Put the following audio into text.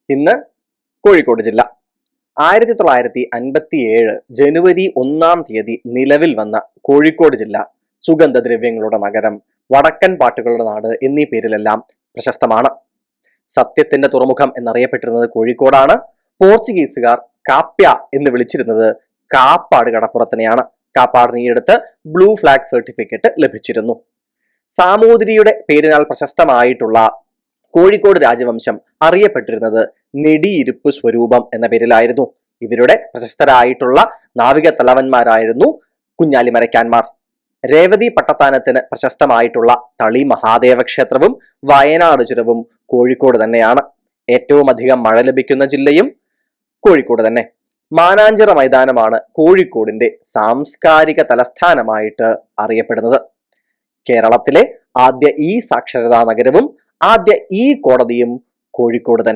ഇന്ന് കോഴിക്കോട് ജില്ല. 1957 ജനുവരി 1 നിലവിൽ വന്ന കോഴിക്കോട് ജില്ല സുഗന്ധദ്രവ്യങ്ങളുടെ നഗരം, വടക്കൻ പാട്ടുകളുടെ നാട് എന്നീ പേരിലെല്ലാം പ്രശസ്തമാണ്. സത്യത്തിന്റെ തുറമുഖം എന്നറിയപ്പെട്ടിരുന്നത് കോഴിക്കോടാണ്. പോർച്ചുഗീസുകാർ കാപ്യ എന്ന് വിളിച്ചിരുന്നത് കാപ്പാട് കടപ്പുറത്തിനെയാണ്. കാപ്പാടിന് ഈയടുത്ത് ബ്ലൂ ഫ്ലാഗ് സർട്ടിഫിക്കറ്റ് ലഭിച്ചിരുന്നു. സാമൂതിരിയുടെ പേരിനാൽ പ്രശസ്തമായിട്ടുള്ള കോഴിക്കോട് രാജവംശം അറിയപ്പെട്ടിരുന്നത് നെടിയിരുപ്പ് സ്വരൂപം എന്ന പേരിലായിരുന്നു. ഇവരുടെ പ്രശസ്തരായിട്ടുള്ള നാവിക തലവന്മാരായിരുന്നു കുഞ്ഞാലിമരയ്ക്കാന്മാർ. രേവതി പട്ടത്താനത്തിന് പ്രശസ്തമായിട്ടുള്ള തളി മഹാദേവ ക്ഷേത്രവും വയനാട് ചുരവും കോഴിക്കോട് തന്നെയാണ്. ഏറ്റവും അധികം മഴ ലഭിക്കുന്ന ജില്ലയും കോഴിക്കോട് തന്നെ. മാനാഞ്ചിറ മൈതാനമാണ് കോഴിക്കോടിന്റെ സാംസ്കാരിക തലസ്ഥാനമായിട്ട് അറിയപ്പെടുന്നത്. കേരളത്തിലെ ആദ്യ ഈ സാക്ഷരതാ നഗരവും ആദ്യ ഈ കോടതിയും കോഴിക്കോട് തന്നെ.